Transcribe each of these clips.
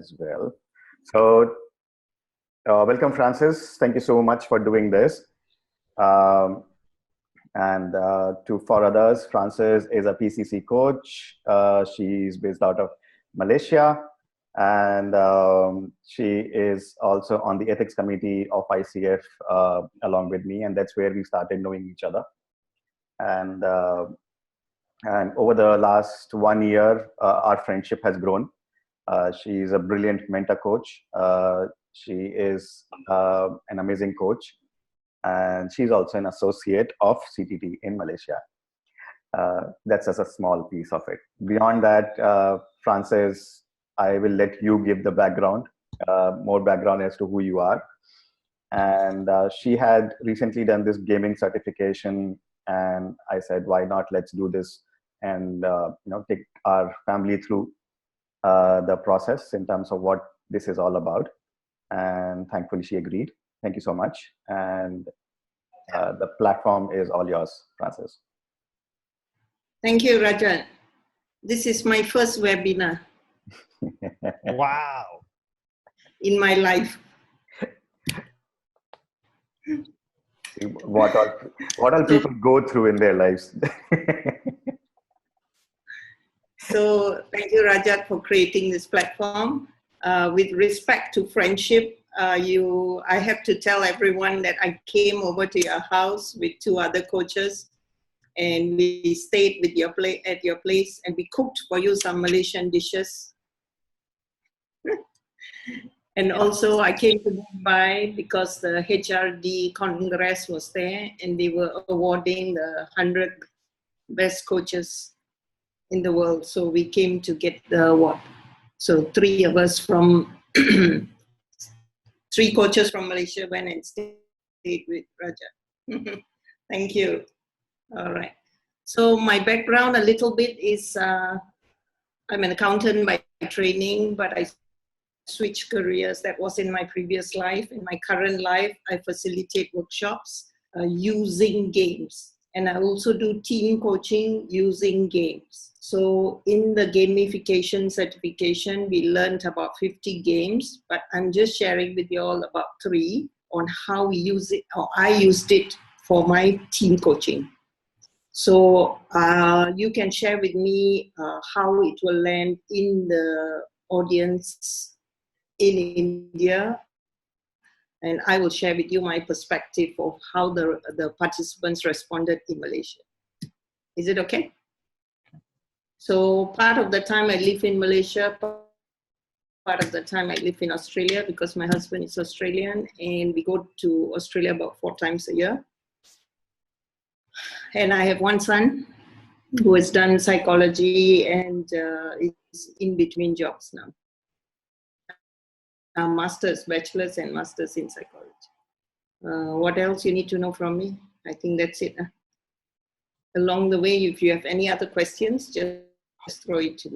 as well. So, welcome, Francis. Thank you so much for doing this. Um, and for others, Francis is a PCC coach. She's based out of Malaysia, and she is also on the ethics committee of ICF along with me, and that's where we started knowing each other. And over the last 1 year, our friendship has grown. She's a brilliant mentor coach. She is an amazing coach, and she's also an associate of CTT in Malaysia. That's just a small piece of it. Beyond that, Francis, I will let you give the background, more background as to who you are. And she had recently done this gaming certification, and I said, why not? Let's do this and take our family through the process in terms of what this is all about. And thankfully, she agreed. Thank you so much. And the platform is all yours, Francis. Thank you, Rajan. This is my first webinar. Wow. In my life. What all people go through in their lives. So thank you, Rajat, for creating this platform. With respect to friendship, I have to tell everyone that I came over to your house with 2 other coaches, and we stayed with at your place, and we cooked for you some Malaysian dishes. And also I came to Mumbai because the HRD Congress was there, and they were awarding the 100 best coaches in the world. So we came to get the award. So 3 of us from 3 coaches from Malaysia went and stayed with Raja. Thank you. All right. So my background a little bit is I'm an accountant by training, but I switched careers. That was in my previous life. In my current life, I facilitate workshops using games. And I also do team coaching using games. So in the gamification certification, we learned about 50 games, but I'm just sharing with you all about 3 on how we use it, or I used it for my team coaching. So you can share with me how it will land in the audience in India, and I will share with you my perspective of how the participants responded in Malaysia. Is it okay? So part of the time I live in Malaysia, part of the time I live in Australia because my husband is Australian, and we go to Australia about 4 times a year. And I have 1 son who has done psychology and is in between jobs now. Master's, bachelor's and master's in psychology. What else you need to know from me? I think that's it. Along the way, if you have any other questions, just throw it to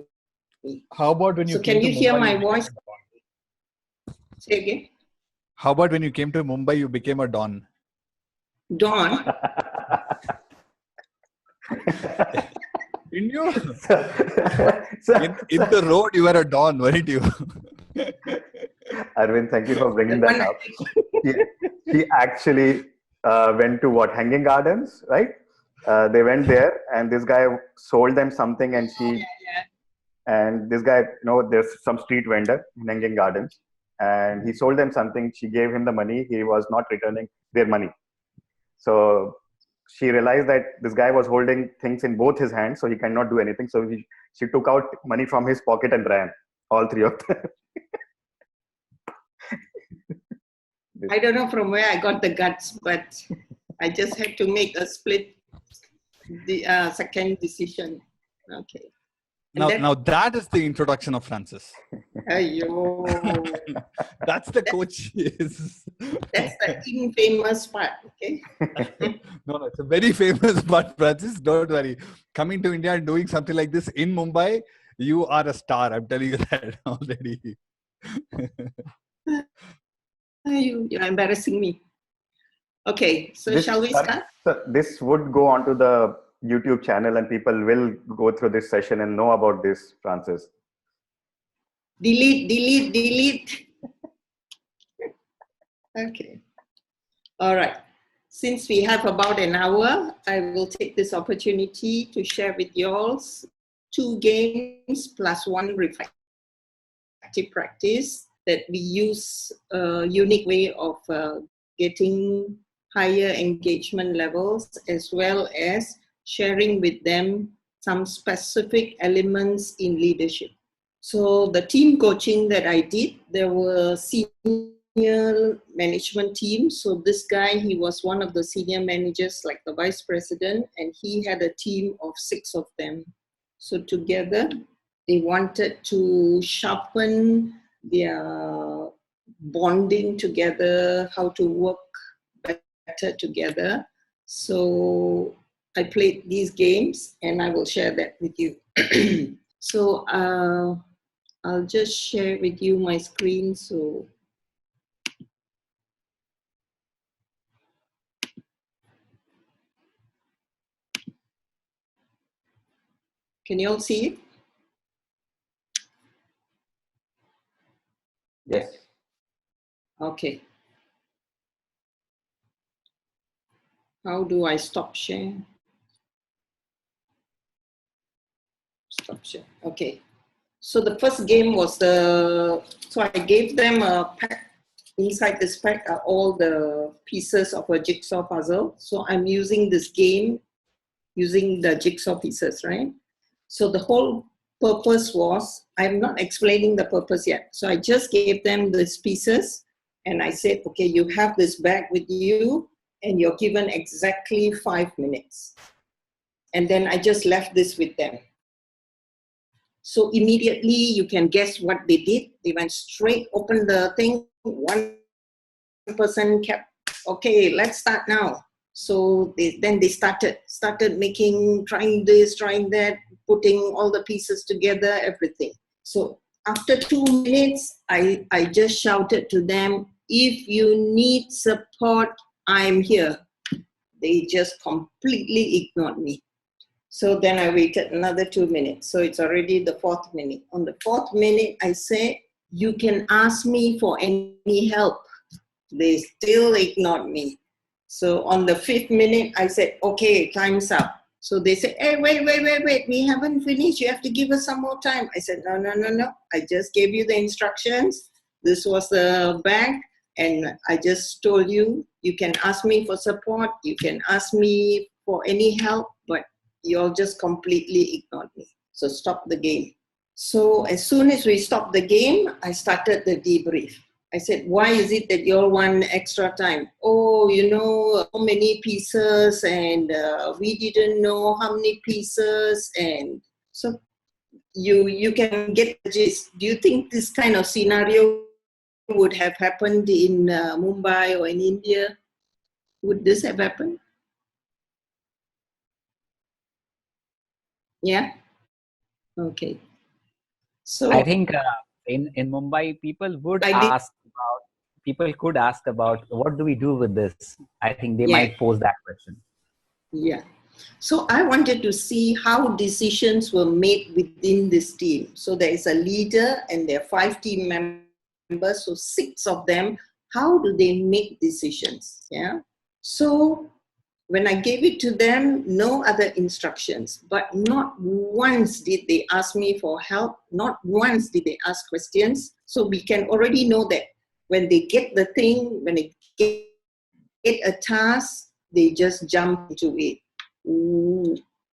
me. How about when you so came can you to hear Mumbai, my voice? Say again. How about when you came to Mumbai, you became a Don? Don? Didn't you? In the road, you were a Don, weren't you? Arvind, thank you for bringing that up. He actually went to Hanging Gardens, right? They went there, and this guy sold them something, and and this guy, there's some street vendor in Hanging Gardens, and he sold them something. She gave him the money. He was not returning their money. So she realized that this guy was holding things in both his hands, so he cannot do anything. So she took out money from his pocket and ran, all 3 of them. I don't know from where I got the guts, but I just had to make a split second decision. Okay. Now that is the introduction of Francis. Ayo. That's the coach is. That's the infamous part, okay? No, it's a very famous part, Francis. Don't worry. Coming to India and doing something like this in Mumbai, you are a star. I'm telling you that already. You're embarrassing me. Okay, so shall we start? So this would go onto the YouTube channel, and people will go through this session and know about this, Francis. Delete. Okay. All right. Since we have about an hour, I will take this opportunity to share with you all 2 games plus 1 reflective practice that we use a unique way of getting higher engagement levels, as well as sharing with them some specific elements in leadership. So the team coaching that I did, there were senior management team. So this guy, he was one of the senior managers, like the vice president, and he had a team of 6 of them. So together, they wanted to sharpen their bonding together, how to work better together. So I played these games and I will share that with you. So I'll just share with you my screen. So can you all see it? Yes. Okay. How do I stop share? Stop share. Okay. So the first game was so I gave them a pack. Inside this pack are all the pieces of a jigsaw puzzle. So I'm using this game using the jigsaw pieces, right? So the whole purpose was, I'm not explaining the purpose yet. So I just gave them these pieces and I said, okay, you have this bag with you and you're given exactly 5 minutes. And then I just left this with them. So immediately you can guess what they did. They went straight, opened the thing. One person kept, okay, let's start now. So then they started trying this, trying that, putting all the pieces together, everything. So after 2 minutes, I just shouted to them, if you need support, I'm here. They just completely ignored me. So then I waited another 2 minutes. So it's already the 4th minute. On the 4th minute, I said, you can ask me for any help. They still ignored me. So on the 5th minute, I said, okay, time's up. So they said, hey, wait, we haven't finished. You have to give us some more time. I said, no. I just gave you the instructions. This was the bag. And I just told you, you can ask me for support. You can ask me for any help, but you all just completely ignored me. So stop the game. So as soon as we stopped the game, I started the debrief. I said, why is it that you all want extra time? Oh, you know, how many pieces and we didn't know how many pieces. And so you can get the gist. Do you think this kind of scenario would have happened in Mumbai or in India? Would this have happened? Yeah? Okay. So I think in Mumbai, people could ask about what do we do with this? I think they might pose that question. Yeah. So I wanted to see how decisions were made within this team. So there is a leader and there are 5 team members. So 6 of them, how do they make decisions? Yeah. So when I gave it to them, no other instructions, but not once did they ask me for help. Not once did they ask questions. So we can already know that when they get the thing, when they get a task, they just jump into it.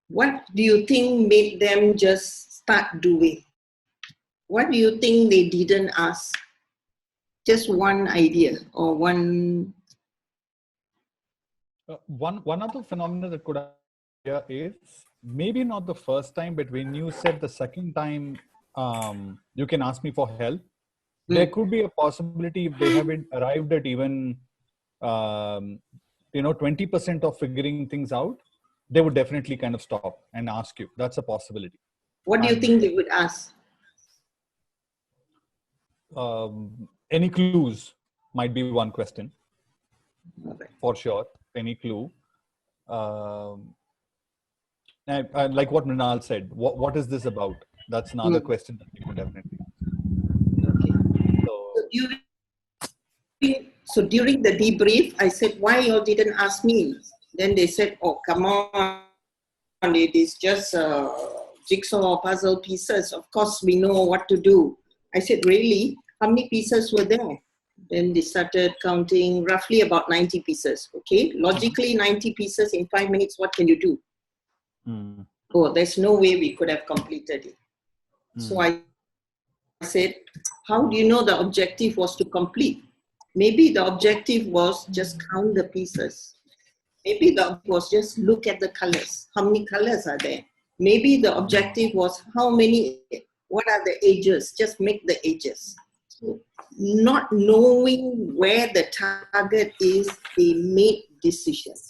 What do you think made them just start doing? What do you think they didn't ask? Just one idea or one. One other phenomenon that could appear is maybe not the first time, but when you said the second time, you can ask me for help. There could be a possibility if they haven't arrived at even 20% of figuring things out, they would definitely kind of stop and ask you. That's a possibility. What do you think they would ask? Any clues might be one question. Okay. For sure. Any clue. Like what Mrinal said, what is this about? That's another question that you could definitely ask. during the debrief, I said, why you all didn't ask me? Then they said, oh, come on, it is just jigsaw puzzle pieces. Of course, we know what to do. I said, really? How many pieces were there? Then they started counting, roughly about 90 pieces. Okay, logically 90 pieces in 5 minutes, what can you do? Oh, there's no way we could have completed it. So I said, how do you know the objective was to complete? Maybe the objective was just count the pieces. Maybe the objective was just look at the colors. How many colors are there? Maybe the objective was what are the edges? Just make the edges. So not knowing where the target is, they made decisions.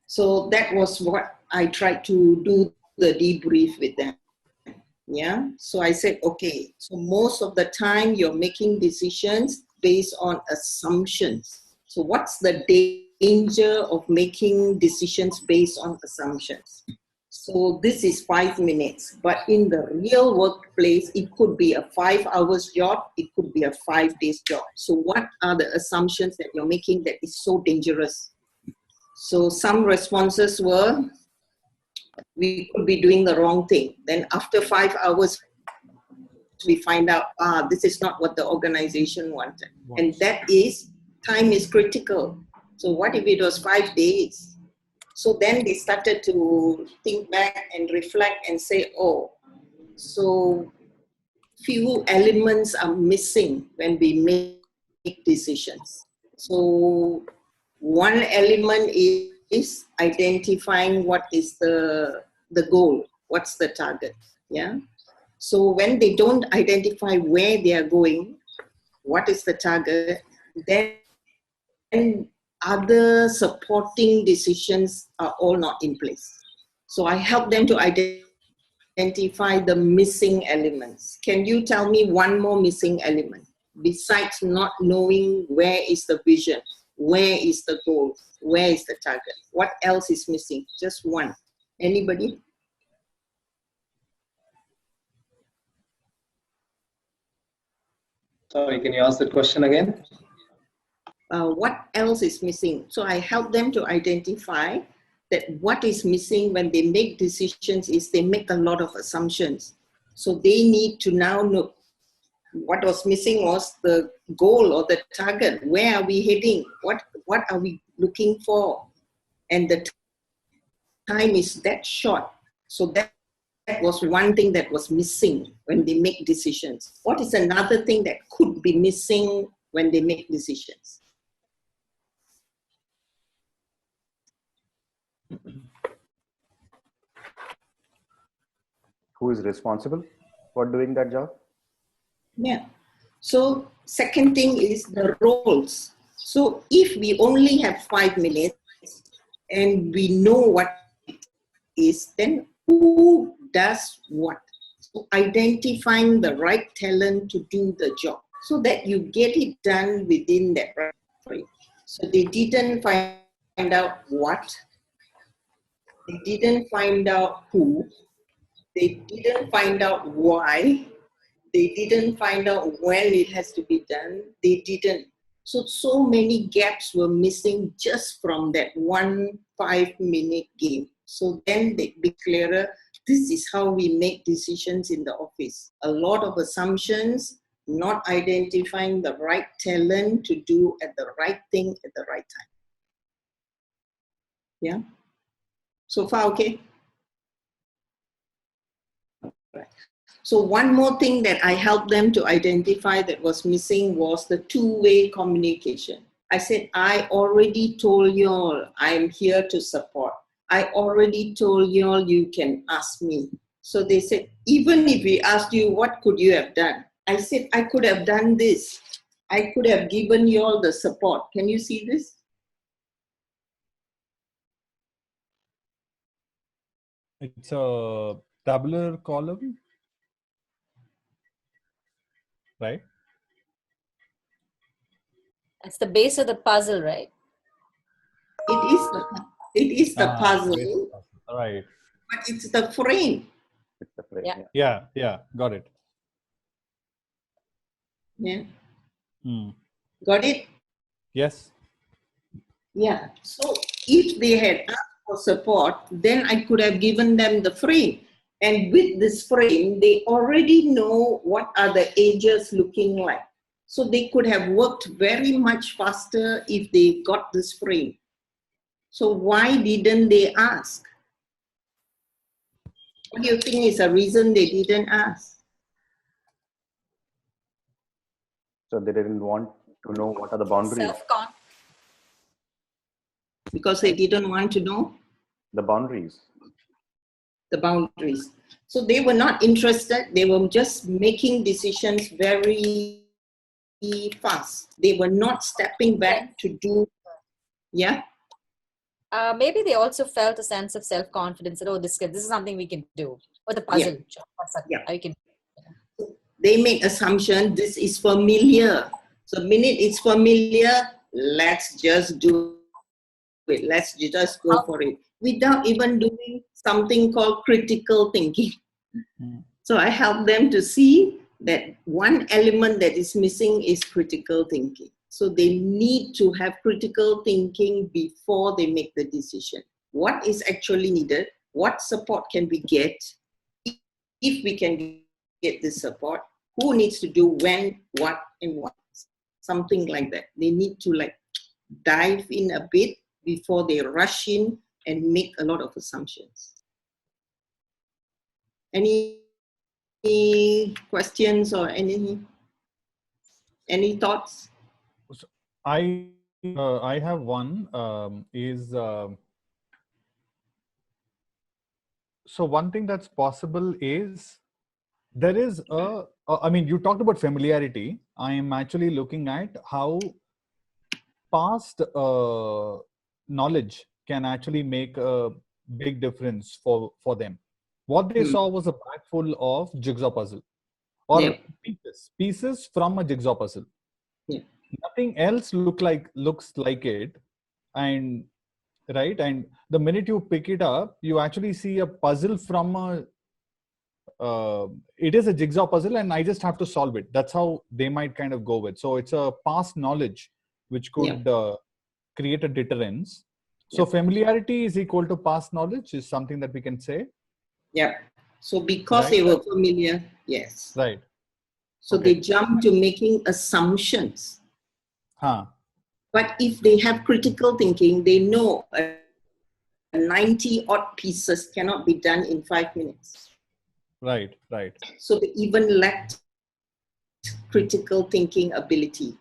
So that was what I tried to do the debrief with them. Yeah. So I said, okay, so most of the time you're making decisions based on assumptions. So what's the danger of making decisions based on assumptions? So this is 5 minutes, but in the real workplace, it could be a 5 hours job, it could be a 5 days job. So what are the assumptions that you're making that is so dangerous? So some responses were, we could be doing the wrong thing. Then after 5 hours, we find out, this is not what the organization wanted. And that is, time is critical. So what if it was 5 days? So then they started to think back and reflect and say, oh, so few elements are missing when we make decisions. So one element is identifying what is the goal, what's the target, yeah? So when they don't identify where they are going, what is the target, then other supporting decisions are all not in place. So I help them to identify the missing elements. Can you tell me one more missing element besides not knowing where is the vision, where is the goal, where is the target? What else is missing? Just one. Anybody? Sorry, can you ask the question again? What else is missing? So I help them to identify that what is missing when they make decisions is they make a lot of assumptions. So they need to now know what was missing was the goal or the target. Where are we heading? What are we looking for? And the time is that short. So that was one thing that was missing when they make decisions. What is another thing that could be missing when they make decisions? Who is responsible for doing that job? Yeah. So second thing is the roles. So if we only have 5 minutes and we know what it is, then who does what? So identifying the right talent to do the job so that you get it done within that right frame. So they didn't find out what, they didn't find out who, they didn't find out why, they didn't find out when it has to be done. They didn't. So many gaps were missing just from that 1 5-minute game. So then they be clearer. This is how we make decisions in the office. A lot of assumptions, not identifying the right talent to do at the right thing at the right time. Yeah? So far, okay? Right. So one more thing that I helped them to identify that was missing was the two-way communication. I said, I already told you all I'm here to support. I already told you all you can ask me. So they said, even if we asked you, what could you have done? I said, I could have done this. I could have given you all the support. Can you see this? It's a tabular column, right? It's the base of the puzzle, right? It is the puzzle, Right. but it's the frame. It's the frame. Yeah. Yeah, got it. Yeah. Got it? Yes. Yeah. So if they had asked for support, then I could have given them the frame. And with this frame, they already know what are the edges looking like. So they could have worked very much faster if they got this frame. So why didn't they ask? What do you think is a reason they didn't ask? So they didn't want to know what are the boundaries. Self-con. Because they didn't want to know The boundaries. the boundaries. So they were not interested. They were just making decisions very fast. They were not stepping back to do, yeah? Maybe they also felt a sense of self-confidence that, oh, this is something we can do. Or the puzzle. Yeah. I can. They make assumption this is familiar. So the minute it's familiar, let's just do it. Let's just go for it without even doing something called critical thinking. So I help them to see that one element that is missing is critical thinking. So they need to have critical thinking before they make the decision. What is actually needed? What support can we get? If we can get this support, who needs to do when, what, and what? Something like that. They need to like dive in a bit before they rush in and make a lot of assumptions. Any questions or any thoughts? I have one. So one thing that's possible is there is I mean, you talked about familiarity. I am actually looking at how past knowledge can actually make a big difference for them. What they saw was a bag full of jigsaw puzzle or pieces from a jigsaw puzzle. Nothing else looks like it, and right, and the minute you pick it up, you actually see a puzzle from a it is a jigsaw puzzle, and I just have to solve it. That's how they might kind of go with. So it's a past knowledge which could create a deterrence. So familiarity is equal to past knowledge is something that we can say. Yeah. So because they were familiar, yes. Right. So they jump to making assumptions. But if they have critical thinking, they know 90 odd pieces cannot be done in 5 minutes. Right. So they even lacked critical thinking ability.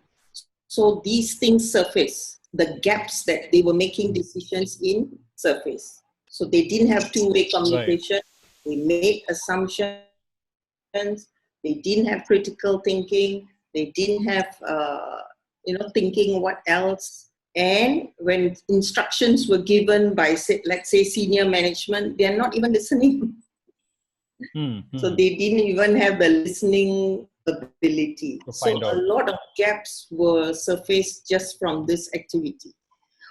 So these things surface. The gaps that they were making decisions in surface. So they didn't have two-way communication. They made assumptions. They didn't have critical thinking. They didn't have, thinking what else. And when instructions were given by, let's say, senior management, they're not even listening. So they didn't even have the listening ability. So a lot of gaps were surfaced just from this activity.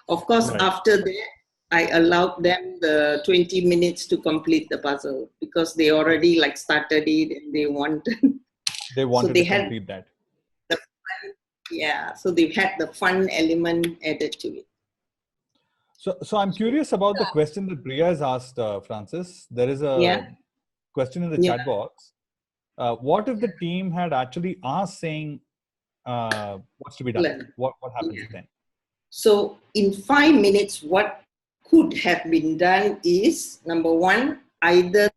Of course, after that, I allowed them the 20 minutes to complete the puzzle because they already started it and they wanted. They wanted to complete that. So they've had the fun element added to it. So I'm curious about the question that Priya has asked, Francis. There is a question in the chat box. What if the team had actually asked, saying, "What's to be done?" What happens then? So in 5 minutes, what could have been done is, number one, either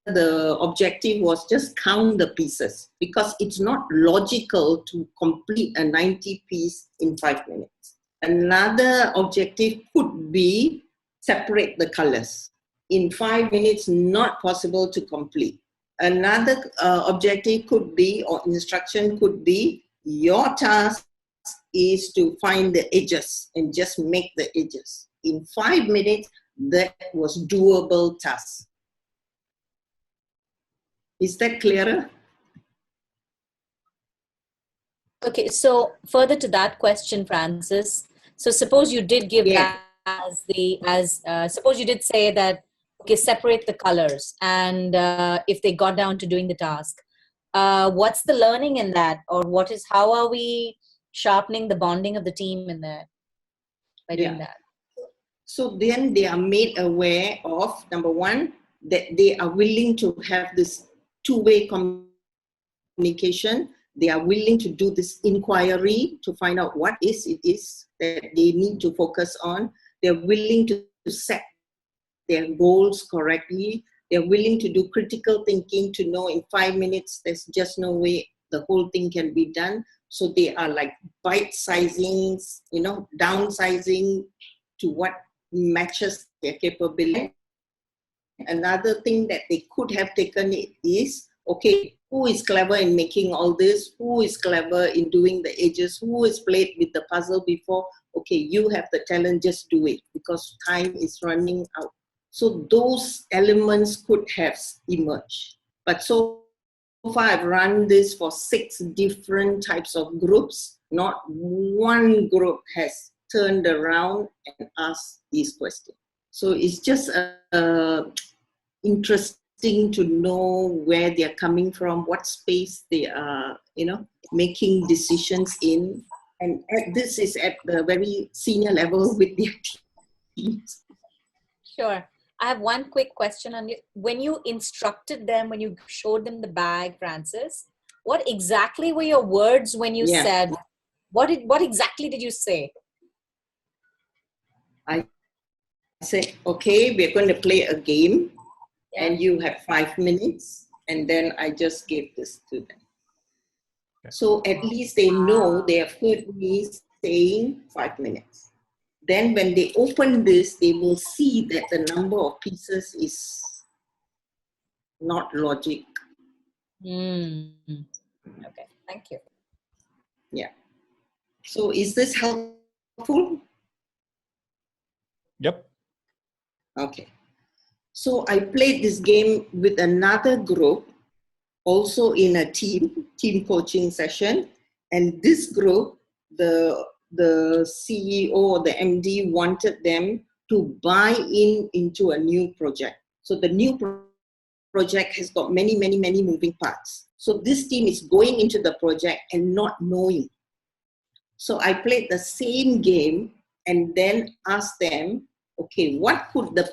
the objective was just count the pieces because it's not logical to complete a 90 piece in 5 minutes. Another objective could be separate the colors. In 5 minutes, not possible to complete. Another objective could be, or instruction could be, your task is to find the edges and just make the edges. In 5 minutes, that was doable task. Is that clearer? Okay, so further to that question, Francis. So suppose you did give that suppose you did say that, okay, separate the colors, and if they got down to doing the task, what's the learning in that, or how are we sharpening the bonding of the team in there by doing that? So then they are made aware of, number one, that they are willing to have this two-way communication. They are willing to do this inquiry to find out what it is that they need to focus on. They're willing to set their goals correctly. They're willing to do critical thinking to know in 5 minutes, there's just no way the whole thing can be done. So they are like bite-sizing, downsizing to what matches their capability. Another thing that they could have taken is, okay, who is clever in making all this? Who is clever in doing the edges? Who has played with the puzzle before? Okay, you have the talent, just do it because time is running out. So those elements could have emerged. But so far I've run this for 6 different types of groups. Not one group has turned around and asked these questions. So it's just interesting to know where they're coming from, what space they are, making decisions in. And this is at the very senior level with their teams. Sure. I have one quick question on you. When you instructed them, when you showed them the bag, Francis, what exactly were your words when you said, what exactly did you say? I said, okay, we're going to play a game and you have 5 minutes. And then I just gave this to them. Okay. So at least they know, they have heard me saying 5 minutes. Then when they open this, they will see that the number of pieces is not logic. Okay, thank you. Yeah. So is this helpful? Yep. Okay. So I played this game with another group, also in a team coaching session. And this group, the CEO or the MD wanted them to buy into a new project. So the new project has got many, many, many moving parts. So this team is going into the project and not knowing. So I played the same game and then asked them, okay, what could the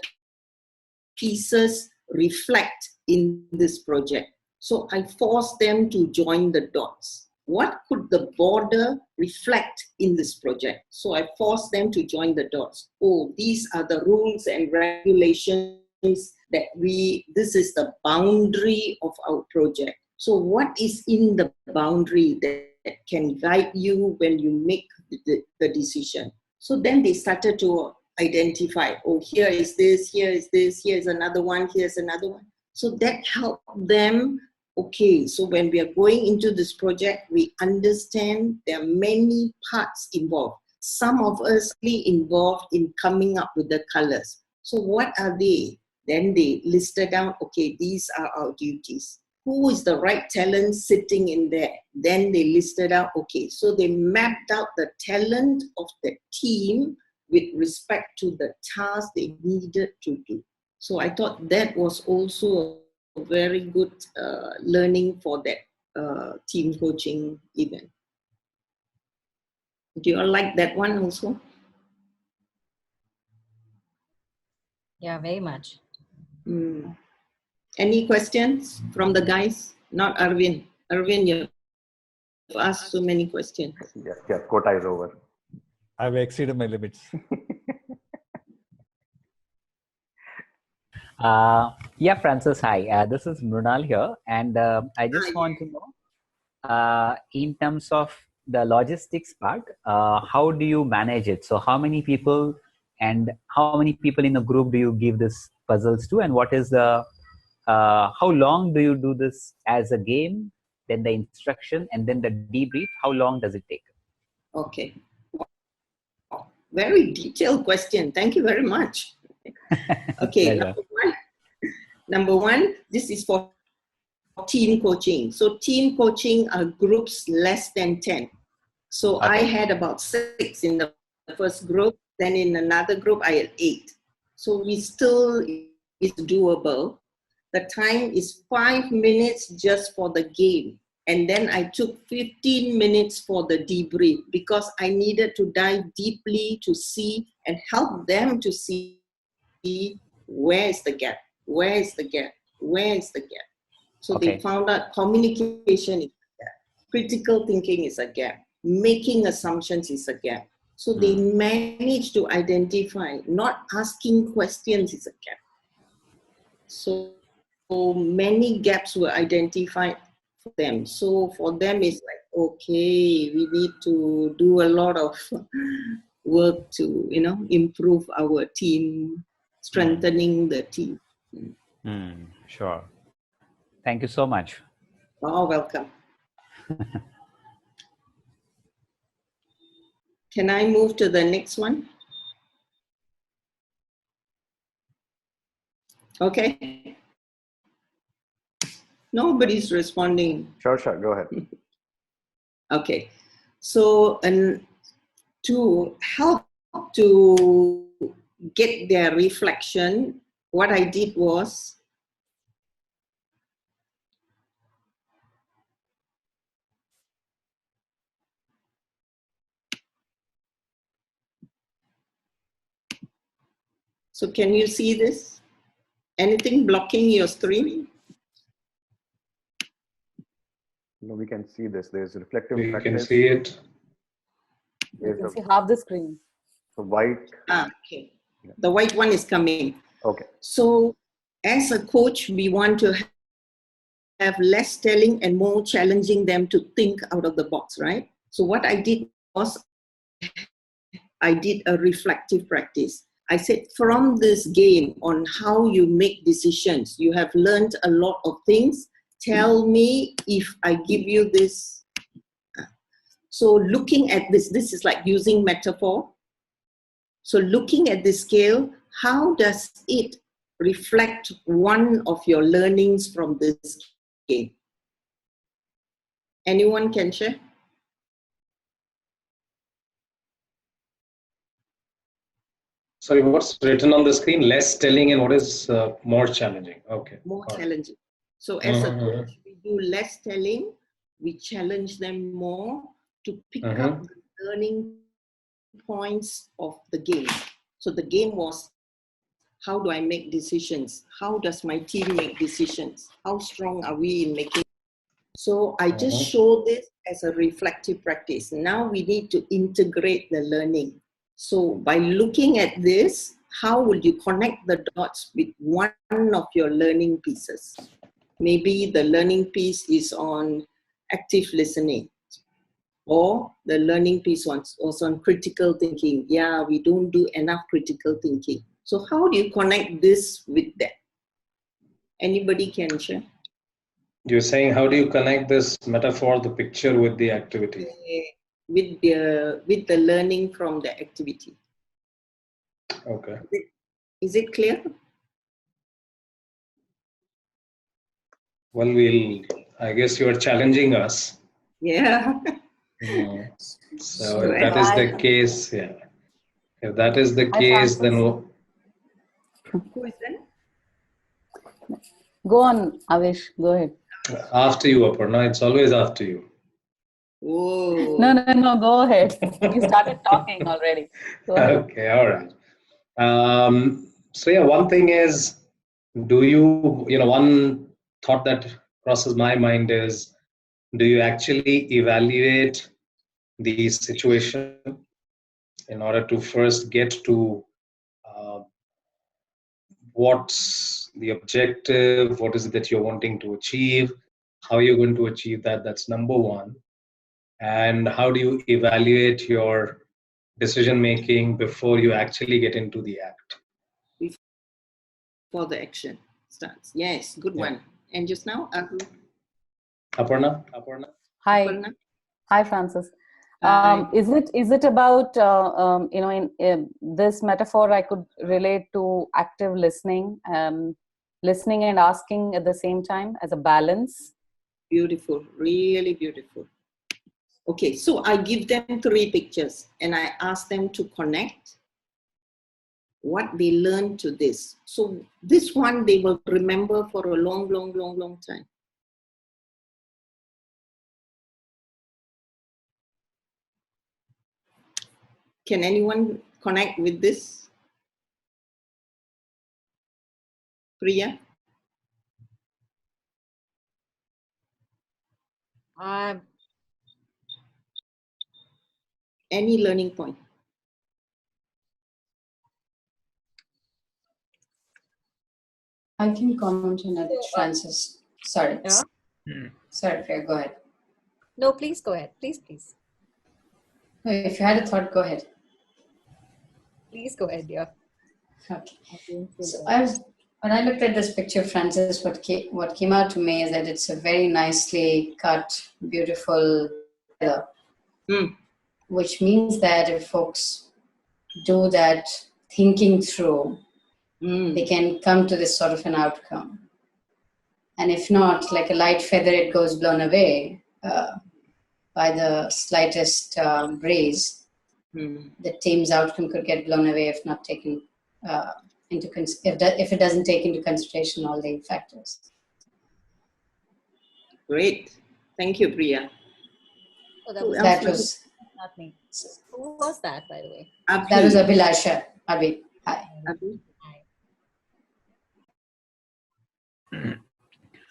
pieces reflect in this project? So I forced them to join the dots. What could the border reflect in this project? So I forced them to join the dots. Oh, these are the rules and regulations that this is the boundary of our project. So what is in the boundary that can guide you when you make the decision? So then they started to identify, oh, here is this, here's another one, here's another one. So that helped them. Okay, so when we are going into this project, we understand there are many parts involved. Some of us are involved in coming up with the colors. So what are they? Then they listed down, okay, these are our duties. Who is the right talent sitting in there? Then they listed out, okay, so they mapped out the talent of the team with respect to the task they needed to do. So I thought that was also a very good learning for that team coaching event. Do you all like that one also? Yeah, very much. Any questions from the guys? Not Arvind. Arvind, you've asked so many questions. Yeah, quota is over. I've exceeded my limits. Yeah, Francis, hi. This is Mrunal here. And I just want to know, in terms of the logistics part, how do you manage it? So how many people and how many people in a group do you give this puzzles to? And what is the, how long do you do this as a game, then the instruction, and then the debrief? How long does it take? Okay. Very detailed question. Thank you very much. Okay, number one, this is for team coaching. So team coaching are groups less than 10. So okay. I had about 6 in the first group. Then in another group, I had 8. So we still is doable. the time is 5 minutes just for the game. And then I took 15 minutes for the debrief because I needed to dive deeply to see and help them to see where is the gap, where is the gap, where is the gap. So they found out communication is a gap, critical thinking is a gap, making assumptions is a gap. So they managed to identify, not asking questions is a gap. So many gaps were identified for them. So for them, it's like, okay, we need to do a lot of work to, improve our team, strengthening the team. Sure. Thank you so much. Oh, welcome. Can I move to the next one? Okay. Nobody's responding. Sure, go ahead. Okay. So, and to help to get their reflection, what I did was, so can you see this? Anything blocking your screen? No, we can see this. There's reflective We practice. can see it. You can see half the screen. The white. Okay. The white one is coming. Okay. So as a coach, we want to have less telling and more challenging them to think out of the box, right? So what I did was I did a reflective practice. I said, from this game on how you make decisions, you have learned a lot of things. Tell me if I give you this. So looking at this is like using metaphor. So looking at this scale, how does it reflect one of your learnings from this game? Anyone can share? Sorry, what's written on the screen? Less telling and what is more challenging? Okay. More challenging. So as a coach, we do less telling, we challenge them more to pick up the learning points of the game. So the game was, how do I make decisions? How does my team make decisions? How strong are we in making? So I just show this as a reflective practice. Now we need to integrate the learning. So by looking at this, how will you connect the dots with one of your learning pieces? Maybe the learning piece is on active listening, or the learning piece was on critical thinking. Yeah, we don't do enough critical thinking. So how do you connect this with that? Anybody can share? You're saying, how do you connect this metaphor, the picture, with the activity? With the learning from the activity. Okay. Is it clear? Well, I guess you are challenging us. Yeah. So if that is the case, yeah. If that is the case, then who is that? Go on, Avish. Go ahead. After you, Aparna. It's always after you. Oh. No. Go ahead. You started talking already. Go ahead. Okay, all right. So yeah, one thing is, one thought that crosses my mind is, do you actually evaluate the situation in order to first get to what's the objective, what is it that you're wanting to achieve, how are you going to achieve that? That's number one. And how do you evaluate your decision making before you actually get into the act? Before the action starts. Yes, good one. And just now, Aparna? Hi. Aparna? Hi, Francis. Is it about in this metaphor I could relate to active listening, listening and asking at the same time as a balance? Beautiful, really beautiful. Okay, so I give them 3 pictures and I ask them to connect. what they learned to this. So this one they will remember for a long, long, long, long time. Can anyone connect with this? Priya? Any learning point? I can comment on it, Francis. Sorry. Yeah? Sorry, Priya, go ahead. No, please go ahead. Please, please. No, if you had a thought, go ahead. Please go ahead, yeah. Okay. So when I looked at this picture, Francis, what came out to me is that it's a very nicely cut, beautiful feather, which means that if folks do that thinking through, they can come to this sort of an outcome. And if not, like a light feather, it goes blown away by the slightest breeze. The team's outcome could get blown away if not taken if it doesn't take into consideration all the factors. Great. Thank you, Priya. Oh, that was not me. Who was that, by the way? Abhi. That was Abhilasha. Abhi. Hi. Abhi.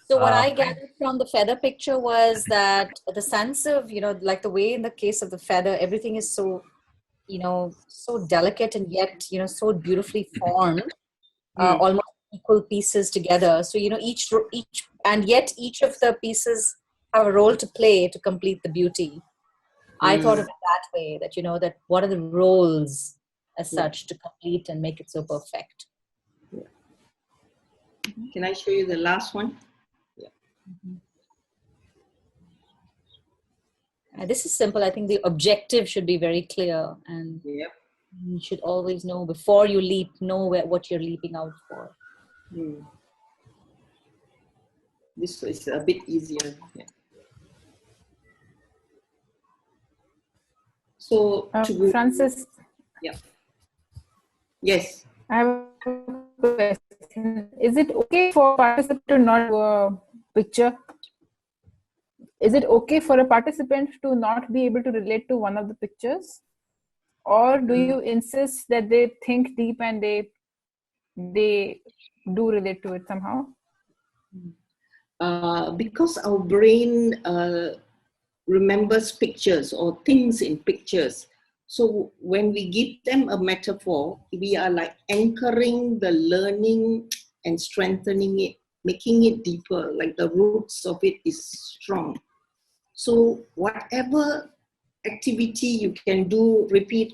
So what I gathered from the feather picture was that the sense of, like the way in the case of the feather, everything is so, so delicate and yet, so beautifully formed, almost equal pieces together. So, each, and yet each of the pieces have a role to play to complete the beauty. I thought of it that way, that, that what are the roles as such to complete and make it so perfect. Can I show you the last one? This is simple. I think the objective should be very clear, and you should always know before you leap, know what you're leaping out for. This is a bit easier. So, Francis. Yes. I have a question. Is it okay for participant to not do a picture? Is it okay for a participant to not be able to relate to one of the pictures? Or do you insist that they think deep and they do relate to it somehow? Because our brain remembers pictures or things in pictures. So when we give them a metaphor, we are like anchoring the learning and strengthening it, making it deeper, like the roots of it is strong. So whatever activity you can do, repeat,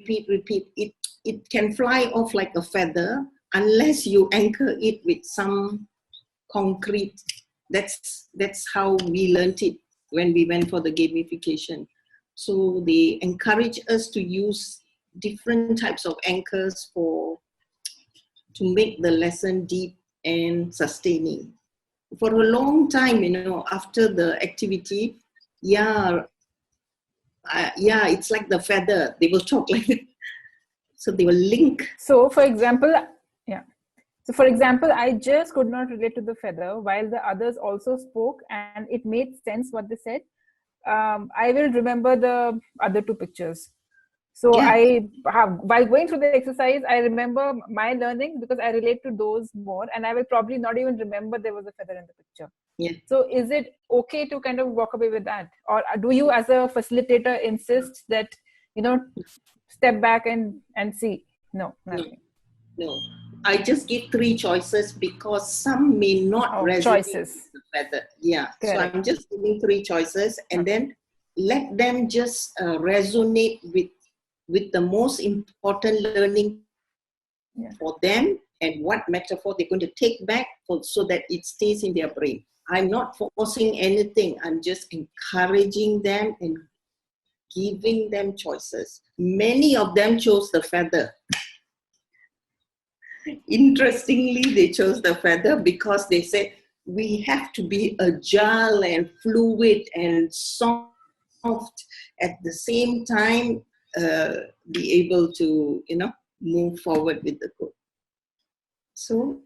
it can fly off like a feather unless you anchor it with some concrete. That's how we learned it when we went for the gamification. So they encourage us to use different types of anchors to make the lesson deep and sustaining. For a long time, after the activity, it's like the feather. They will talk like that. So they will link. So for example, I just could not relate to the feather while the others also spoke and it made sense what they said. I will remember the other two pictures. So while going through the exercise, I remember my learning because I relate to those more, and I will probably not even remember there was a feather in the picture. So is it okay to kind of walk away with that? Or do you as a facilitator insist that, step back and see? No, nothing. No. I just give 3 choices because some may not resonate with the feather. So I'm just giving 3 choices and then let them just resonate with the most important learning for them and what metaphor they're going to take back so that it stays in their brain. I'm not forcing anything. I'm just encouraging them and giving them choices. Many of them chose the feather. Interestingly, they chose the feather because they said, we have to be agile and fluid and soft at the same time, be able to, move forward with the code. So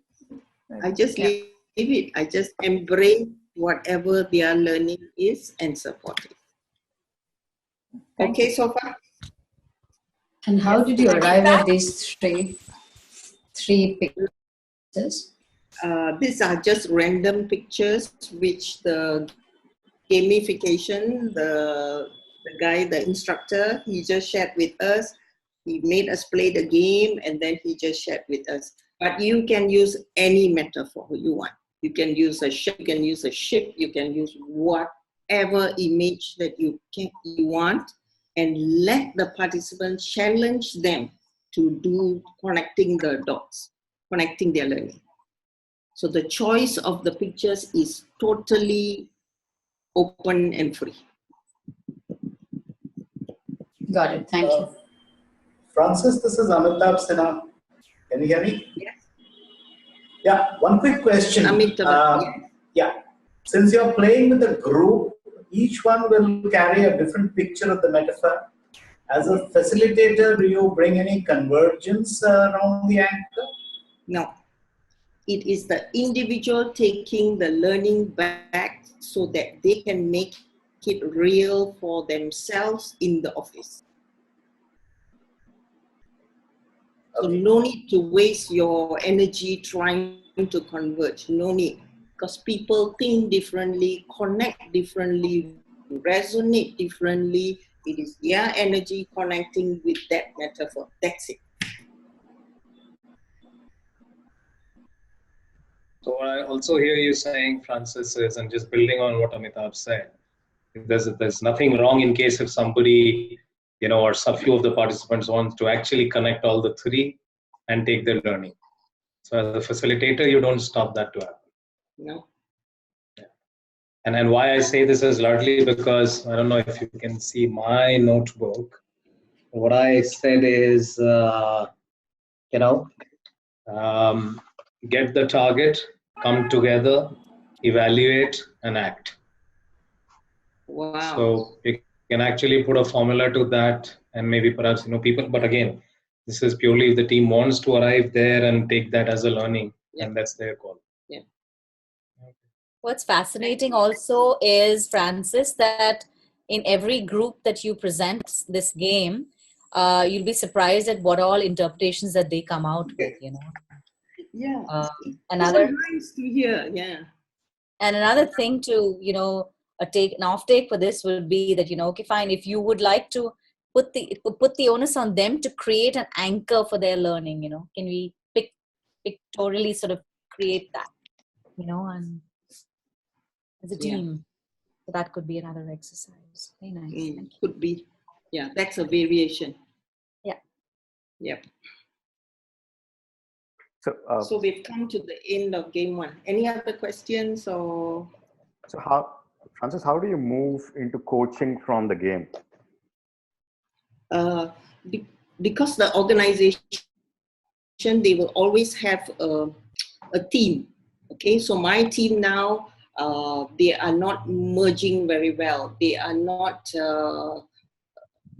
I just leave it. I just embrace whatever their learning is and support it. Okay, so far? And how did you arrive at these three pictures? These are just random pictures which the gamification, the guy, the instructor, he just shared with us. He made us play the game and then he just shared with us. But you can use any metaphor you want. You can use a ship, you can use a ship, you can use whatever image that you want, and let the participants challenge them to do connecting the dots, connecting their learning. So the choice of the pictures is totally open and free. Got it. Thank you. Francis, this is Amitabh Sinha. Can you hear me? Yes. Yeah, one quick question. Yeah, since you're playing with a group, each one will carry a different picture of the metaphor. As a facilitator, do you bring any convergence around the anchor? No. It is the individual taking the learning back so that they can make it real for themselves in the office. So no need to waste your energy trying to converge. No need. Because people think differently, connect differently, resonate differently. It is their energy connecting with that metaphor. That's it. So I also hear you saying, Francis, is, and just building on what Amitabh said, there's nothing wrong in case if somebody, or some few of the participants want to actually connect all the three and take their learning. So as a facilitator, you don't stop that to happen. No. Yeah. And why I say this is largely because, I don't know if you can see my notebook. What I said is, get the target, come together, evaluate, and act. Wow. So you can actually put a formula to that, and maybe perhaps, people, but again, this is purely if the team wants to arrive there and take that as a learning, and that's their call. Yeah. What's fascinating also is, Francis, that in every group that you present this game, you'll be surprised at what all interpretations that they come out with, Yeah. Another nice to hear. Yeah. And another thing to, an off take for this would be that, okay, fine, if you would like to put the onus on them to create an anchor for their learning, can we pictorially sort of create that, and as a team. So that could be another exercise. Very nice. Could be. Yeah, that's a variation. Yeah. Yep. So we've come to the end of game one. Any other questions or? So Francis, how do you move into coaching from the game? Because the organization, they will always have a team. Okay, so my team now, they are not merging very well. They are not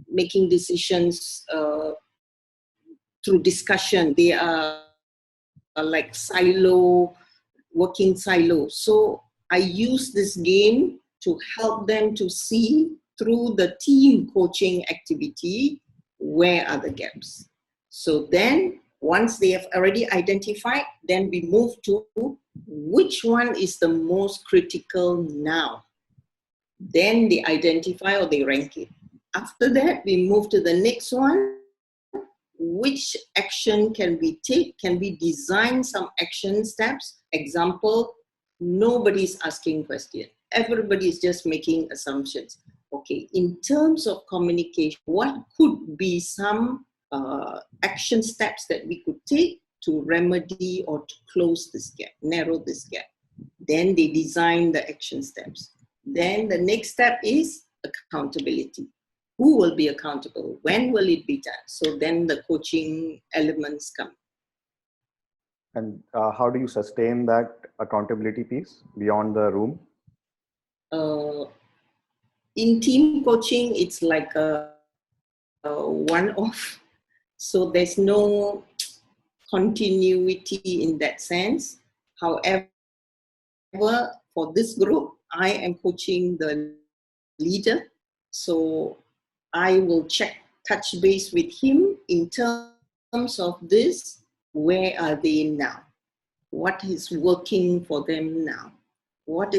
making decisions through discussion. They are like working silo. So I use this game to help them to see through the team coaching activity, where are the gaps. So then once they have already identified, then we move to which one is the most critical now. Then they identify or they rank it. After that, we move to the next one. Which action can we take? Can we design some action steps? Example, nobody's asking questions. Everybody is just making assumptions. Okay, in terms of communication, what could be some action steps that we could take to remedy or to close this gap, narrow this gap? Then they design the action steps. Then the next step is accountability. Who will be accountable? When will it be done? So then the coaching elements come. And how do you sustain that accountability piece beyond the room? In team coaching, it's like a one-off So there's no continuity in that sense. However, for this group, I am coaching the leader. So I will touch base with him in terms of this. Where are they now? What is working for them now? What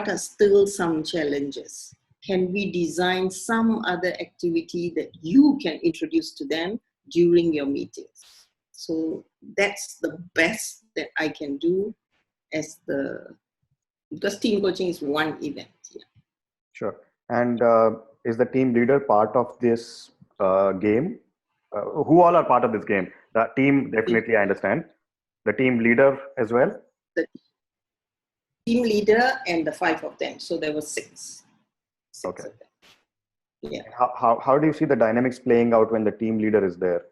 are still some challenges? Can we design some other activity that you can introduce to them during your meetings? So that's the best that I can do because team coaching is one event. Yeah. Sure. And is the team leader part of this game? Who all are part of this game? The team, definitely, I understand. The team leader as well? The team leader and the 5 of them. So there were 6. Okay. Of them. Yeah. How do you see the dynamics playing out when the team leader is there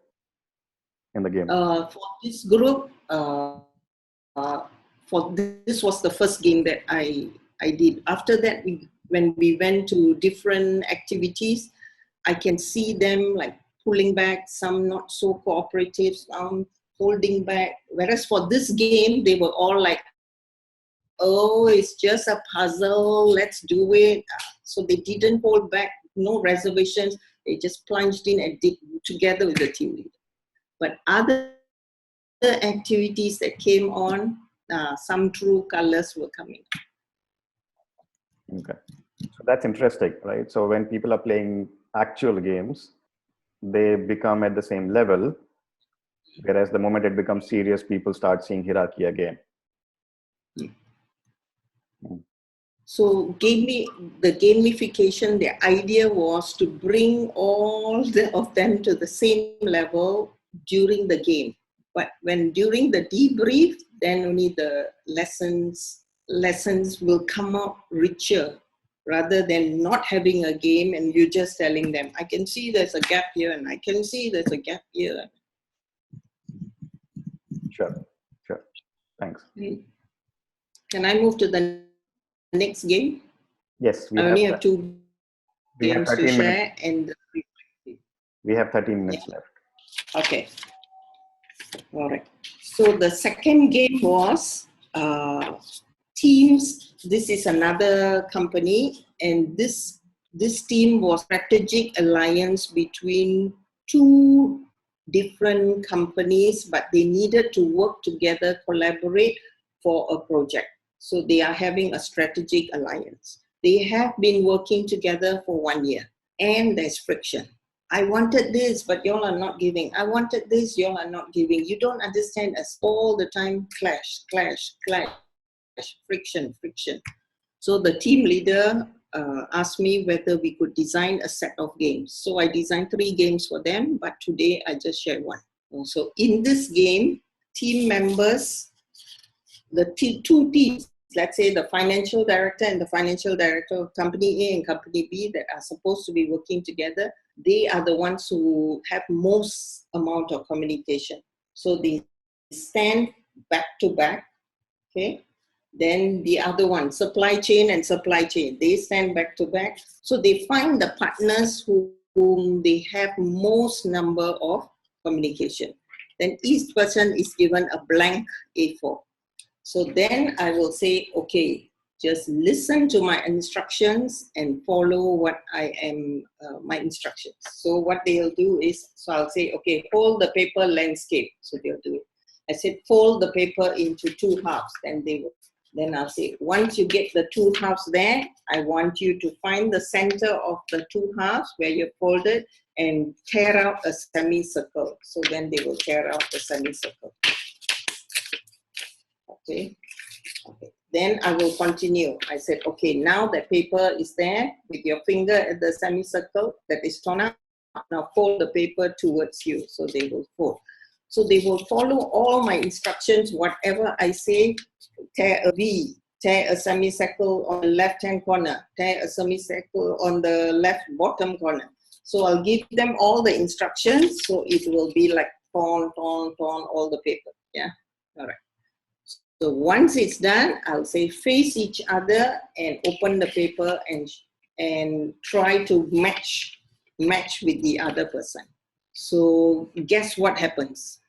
in the game? For this group, this was the first game that I did. After that, when we went to different activities, I can see them like pulling back, some not so cooperative, some holding back. Whereas for this game, they were all like, oh, it's just a puzzle, let's do it. So they didn't hold back, no reservations. They just plunged in and did together with the team leader. But other activities that came on, some true colors were coming. Okay. So that's interesting, right? So when people are playing actual games, they become at the same level. Whereas the moment it becomes serious, people start seeing hierarchy again. So the gamification, the idea was to bring all of them to the same level during the game. But when during the debrief, then only the lessons will come out richer, rather than not having a game and you just telling them, I can see there's a gap here and I can see there's a gap here. Sure. Thanks. Can I move to the next game? Yes, I only have 2 games to share. And we have 13 minutes left. Okay. All right. So the second game was teams. This is another company, and this team was strategic alliance between 2 different companies, but they needed to work together, collaborate for a project. So they are having a strategic alliance. They have been working together for 1 year, and there's friction. I wanted this, but y'all are not giving. I wanted this, y'all are not giving. You don't understand us. All the time, clash, friction. So the team leader asked me whether we could design a set of games. So I designed 3 games for them, but today I just shared 1. So in this game, team members, the 2 teams, let's say the financial director and the financial director of company A and company B that are supposed to be working together, they are the ones who have most amount of communication. So they stand back to back, okay? Then the other one, supply chain, they stand back to back. So they find the partners whom they have most number of communication. Then each person is given a blank A4. So then I will say, okay, just listen to my instructions and follow what I am, my instructions. So what they'll do is, so I'll say, okay, fold the paper landscape. So they'll do it. I said, fold the paper into 2 halves. Then I'll say, once you get the 2 halves there, I want you to find the center of the 2 halves where you folded and tear out a semicircle. So then they will tear out the semicircle. Okay. Then I will continue. I said, okay, now the paper is there with your finger at the semicircle that is torn out. Now fold the paper towards you. So they will fold. So they will follow all my instructions. Whatever I say, tear a V, tear a semicircle on the left-hand corner, tear a semicircle on the left bottom corner. So I'll give them all the instructions. So it will be like torn all the paper. Yeah. All right. So once it's done, I'll say face each other and open the paper and try to match with the other person. So guess what happens?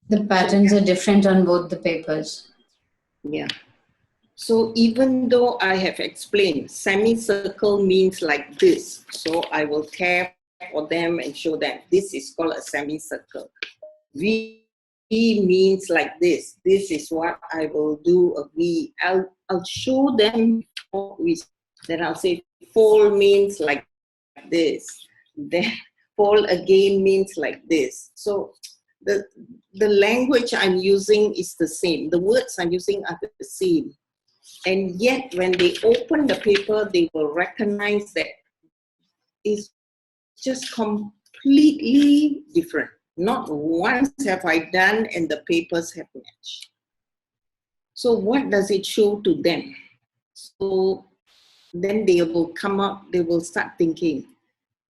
The patterns are different on both the papers. Yeah. So even though I have explained semicircle means like this, so I will tear for them and show them this is called a semicircle. V means like this. This is what I will do a V. I'll show them. Then I'll say fold means like this. Then fold again means like this. So the language I'm using is the same. The words I'm using are the same. And yet when they open the paper, they will recognize that it's just completely different. Not once have I done and the papers have matched. So what does it show to them? So then they will come up, they will start thinking,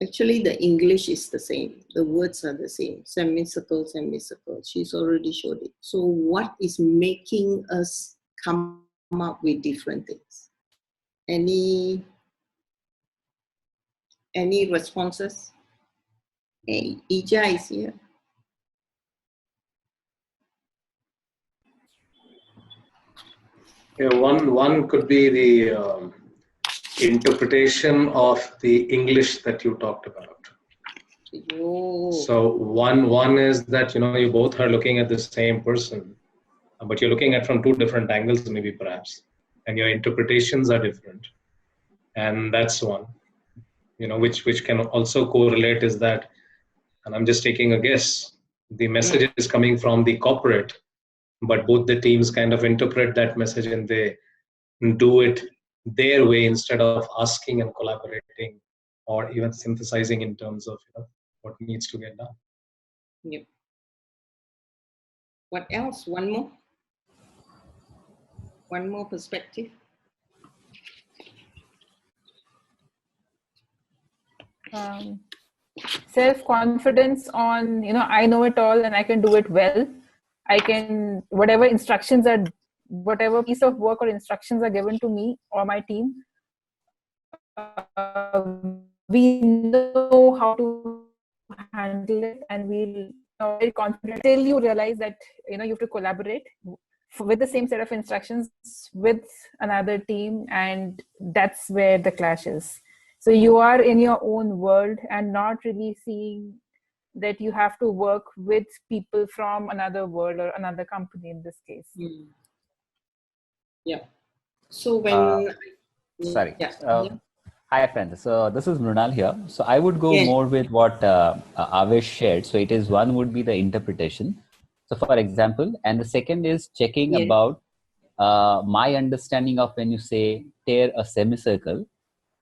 actually the English is the same. The words are the same. Semicircle, semicircle. She's already showed it. So what is making us come up with different things? Any responses? Hey, Ija is here. Yeah, one could be the interpretation of the English that you talked about. Oh. So one is that you both are looking at the same person, but you're looking at from two different angles, maybe perhaps, and your interpretations are different, and that's one. Which can also correlate is that, and I'm just taking a guess, the message is coming from the corporate, but both the teams kind of interpret that message and they do it their way instead of asking and collaborating or even synthesizing in terms of what needs to get done. Yep. What else? One more? One more perspective? Self-confidence on, I know it all and I can do it well. I can, whatever piece of work or instructions are given to me or my team, we know how to handle it, and we'll very confident till you realize that you have to collaborate with the same set of instructions with another team, and that's where the clash is. So you are in your own world and not really seeing that you have to work with people from another world or another company in this case. Yeah. So when sorry. Hi friends, so this is Mrunal here. So I would go more with what Avesh shared. So it is, one would be the interpretation. So for example, and the second is checking about my understanding of when you say tear a semicircle,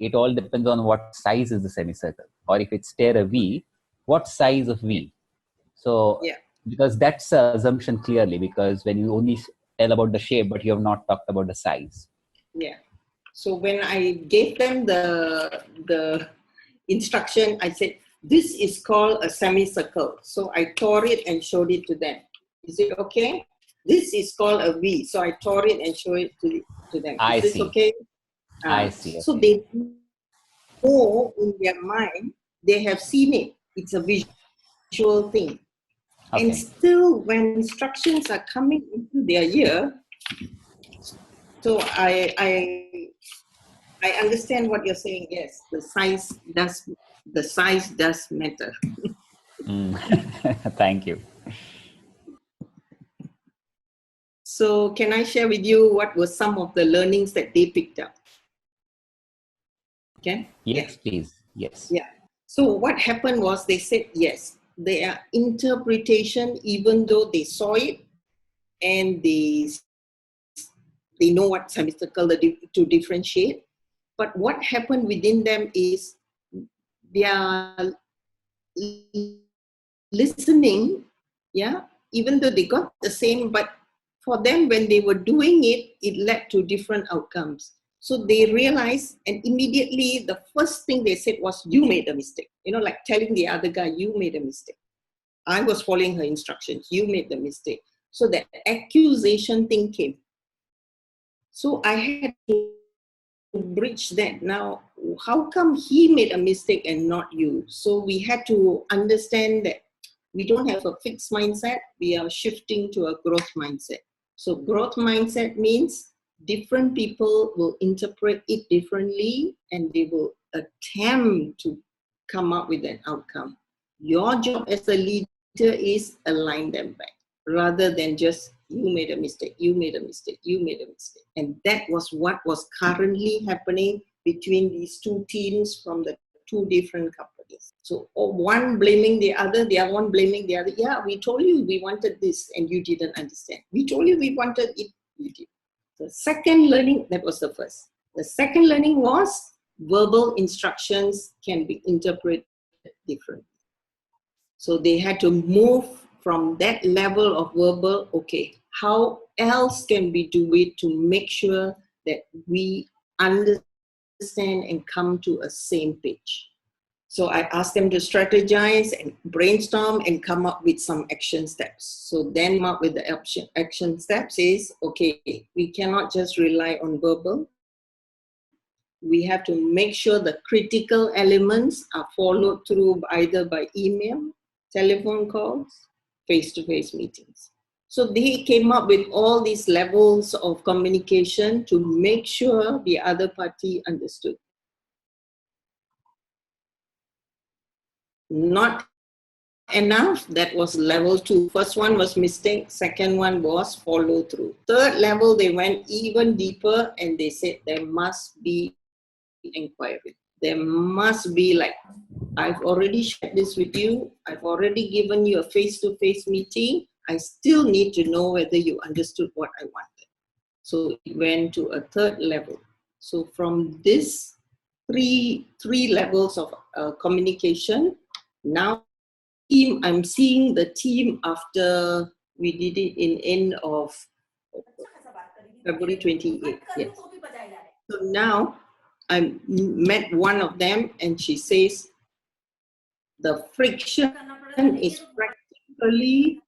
it all depends on what size is the semicircle, or if it's tear a V, what size of V. So because that's an assumption clearly, because when you only tell about the shape, but you have not talked about the size. Yeah. So when I gave them the instruction, I said, this is called a semicircle. So I tore it and showed it to them. Is it okay? This is called a V. So I tore it and showed it to them. Is this okay? I see. So they know in their mind, they have seen it. It's a visual thing. Okay. And still, when instructions are coming into their ear, so I understand what you're saying. Yes, the size does matter. Thank you. So can I share with you what were some of the learnings that they picked up? Okay. Yes, please. Yes. Yeah. So what happened was they said yes. Their interpretation, even though they saw it and they know what semicircle to differentiate, but what happened within them is they are listening, even though they got the same, but for them, when they were doing it, it led to different outcomes. So they realized, and immediately the first thing they said was, you made a mistake. Like telling the other guy, you made a mistake. I was following her instructions. You made the mistake. So the accusation thing came. So I had to bridge that now, how come he made a mistake and not you? So we had to understand that we don't have a fixed mindset, we are shifting to a growth mindset. So growth mindset means different people will interpret it differently and they will attempt to come up with an outcome. Your job as a leader is align them back rather than just you made a mistake, you made a mistake, you made a mistake. And that was what was currently happening between these two teams from the two different companies. So one blaming the other one blaming the other. Yeah, we told you we wanted this and you didn't understand. We told you we wanted it, you did. The second learning, that was the first. The second learning was verbal instructions can be interpreted differently. So they had to move from that level of verbal, okay, how else can we do it to make sure that we understand and come to a same page? So I asked them to strategize and brainstorm and come up with some action steps. So then come up with the action steps is, okay, we cannot just rely on verbal. We have to make sure the critical elements are followed through either by email, telephone calls, face-to-face meetings. So they came up with all these levels of communication to make sure the other party understood. Not enough, that was level 2. First one was mistake, second one was follow through. Third level, they went even deeper and they said there must be inquiry. There must be like, I've already shared this with you, I've already given you a face-to-face meeting, I still need to know whether you understood what I wanted. So it went to a third level. So from this three levels of communication, now I'm seeing the team after we did it in end of February 28th. Yes. So now I met one of them and she says the friction is practically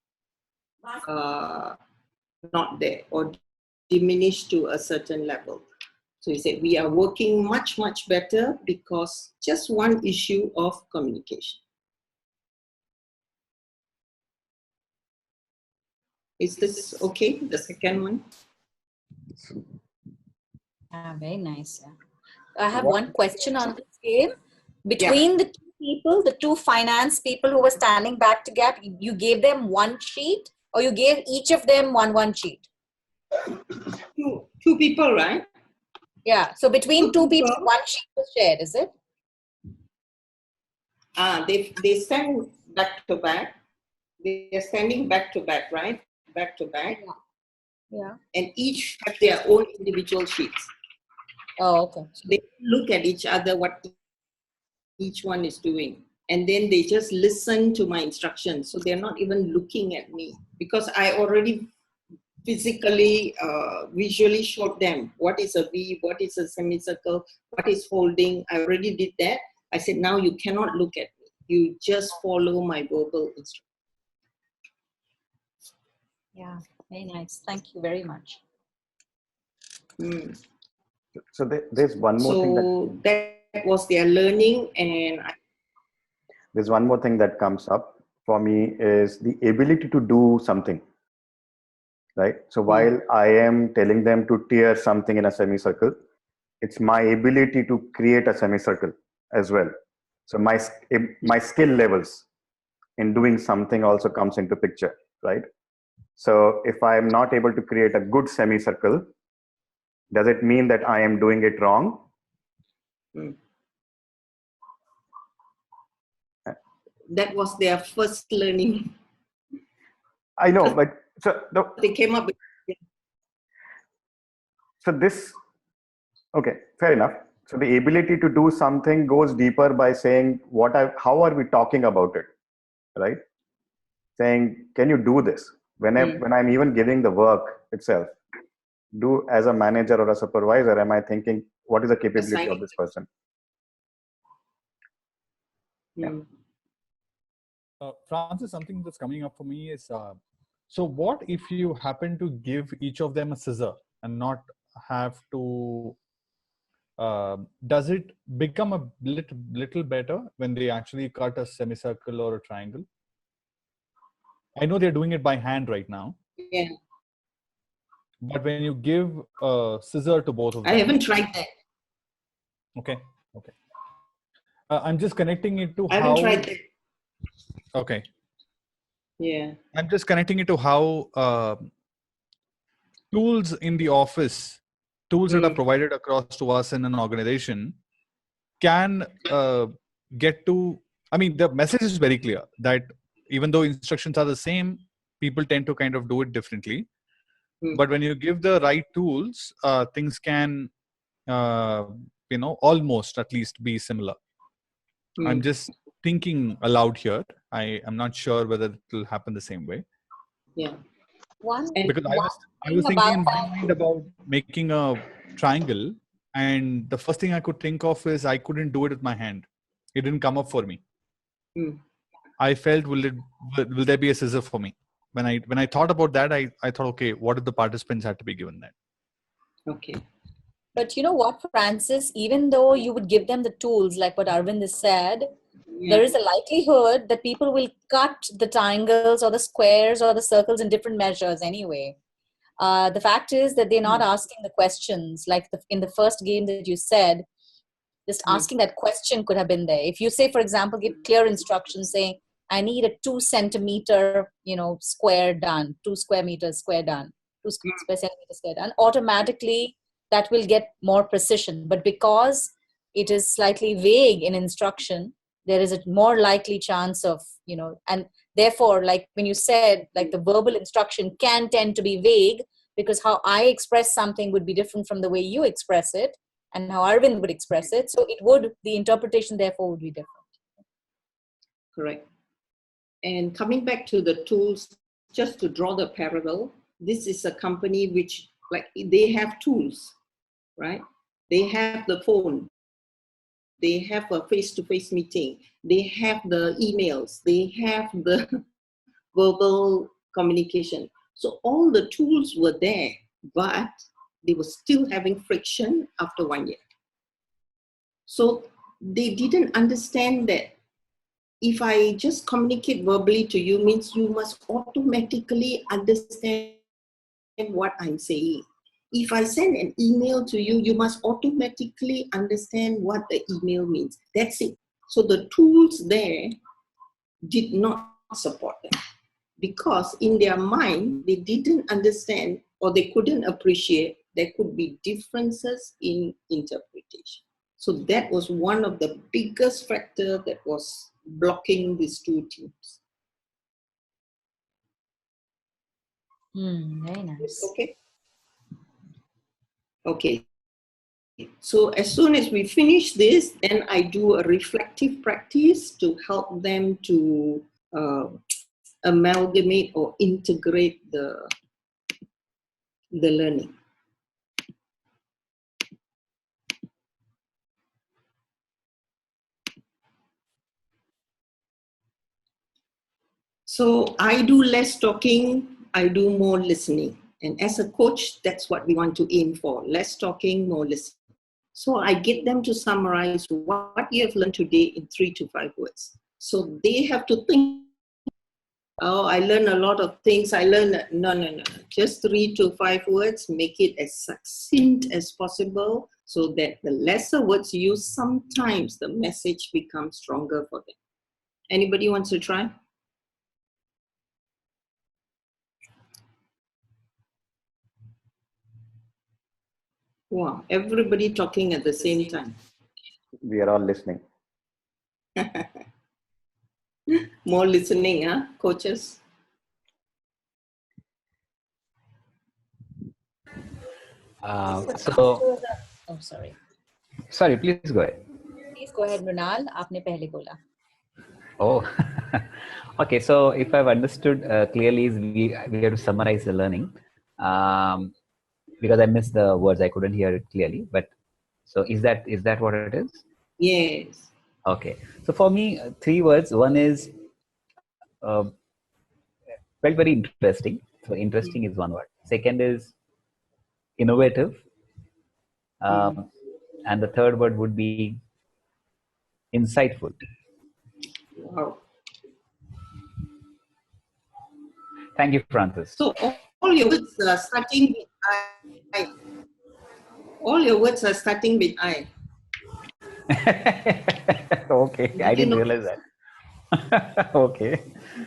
not there or diminished to a certain level. So he said we are working much, much better because just one issue of communication. Is this okay, the second one? Very nice. Yeah. I have one question on this game. Between the two people, the two finance people who were standing back to back, you gave them one sheet or you gave each of them one sheet? Two people, right? Yeah. So between two people, one sheet was shared, is it? They stand back to back. They are standing back to back, right? Back to back. Yeah. And each have their own individual sheets. Oh, okay. So they look at each other, what each one is doing. And then they just listen to my instructions. So they're not even looking at me because I already physically, visually showed them what is a V, what is a semicircle, what is folding. I already did that. I said, now you cannot look at me. You just follow my verbal instructions. Yeah, very nice. Thank you very much. So there's one more thing. So that was their learning, and there's one more thing that comes up for me is the ability to do something. Right. So while I am telling them to tear something in a semicircle, it's my ability to create a semicircle as well. So my skill levels in doing something also comes into picture, right? So if I am not able to create a good semicircle, does it mean that I am doing it wrong? That was their first learning. I know, but they came up with. So this, okay, fair enough. So the ability to do something goes deeper by saying how are we talking about it, right? Saying, can you do this? When I'm even giving the work itself, do as a manager or a supervisor, am I thinking, what is the capability of this person? Francis, something that's coming up for me is, so what if you happen to give each of them a scissor and not have to does it become a little better when they actually cut a semicircle or a triangle? I know they're doing it by hand right now. Yeah. But when you give a scissor to both of them. I haven't tried that. Okay. Okay. I'm just connecting it to I haven't tried that. Okay. Yeah. I'm just connecting it to how tools in the office, tools that are provided across to us in an organization can get to, I mean, the message is very clear that even though instructions are the same, people tend to kind of do it differently. But when you give the right tools, things can, almost at least be similar. I'm just thinking aloud here. I am not sure whether it will happen the same way. Yeah. Because I was thinking in my mind about making a triangle, and the first thing I could think of is I couldn't do it with my hand. It didn't come up for me. I felt, will there be a scissor for me? When I thought about that, I thought, okay, what if the participants had to be given that? Okay. But you know what, Francis, even though you would give them the tools, like what Arvind has said, there is a likelihood that people will cut the triangles or the squares or the circles in different measures anyway. The fact is that they're not asking the questions, like in the first game that you said, just asking that question could have been there. If you say, for example, give clear instructions saying, I need a 2 centimeter, square done, 2 square meters square done, 2 square centimeters square done, automatically that will get more precision. But because it is slightly vague in instruction, there is a more likely chance of, and therefore, like when you said, like the verbal instruction can tend to be vague because how I express something would be different from the way you express it and how Arvind would express it. So the interpretation therefore would be different. Correct. And coming back to the tools, just to draw the parallel, this is a company which, like, they have tools, right? They have the phone. They have a face-to-face meeting. They have the emails. They have the verbal communication. So all the tools were there, but they were still having friction after 1 year. So they didn't understand that if I just communicate verbally to you means you must automatically understand what I'm saying. If I send an email to you, you must automatically understand what the email means. That's it. So the tools there did not support them because in their mind, they didn't understand or they couldn't appreciate there could be differences in interpretation. So that was one of the biggest factors that was blocking these two teams. Very nice. Okay. Okay. So as soon as we finish this, then I do a reflective practice to help them to amalgamate or integrate the learning. So I do less talking, I do more listening. And as a coach, that's what we want to aim for. Less talking, more listening. So I get them to summarize what you have learned today in 3 to 5 words. So they have to think, oh, I learned a lot of things. No. Just 3 to 5 words, make it as succinct as possible so that the lesser words used, sometimes the message becomes stronger for them. Anybody wants to try? Wow, everybody talking at the same time. We are all listening. More listening, huh, coaches? Oh, sorry. Sorry, please go ahead. Please go ahead, Mrunal. Aapne pehle bola. Oh, okay. So if I've understood clearly, is we have to summarize the learning. Because I missed the words, I couldn't hear it clearly. But so is that what it is? Yes. Okay. So for me, 3 words. One is felt very interesting. So interesting is one word. Second is innovative. and the third word would be insightful. Wow. Thank you, Francis. So all your words are starting with I. All your words are starting with I. Okay, I didn't realize that. Okay,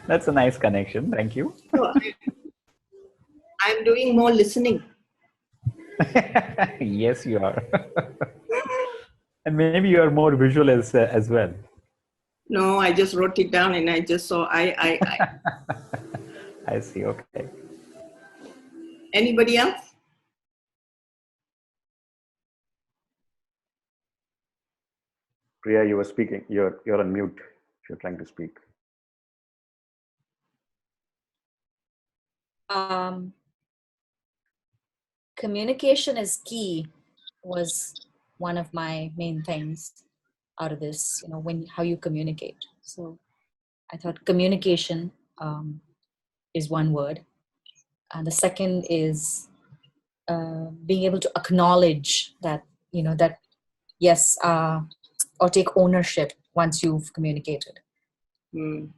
that's a nice connection. Thank you. So I'm doing more listening. Yes, you are. And maybe you are more visual as well. No, I just wrote it down and I just saw I. I see. Okay. Anybody else? Priya, you were speaking. You're on mute if you're trying to speak. Communication is key was one of my main things out of this, how you communicate. So I thought communication is one word. And the second is being able to acknowledge that, that yes, or take ownership once you've communicated. And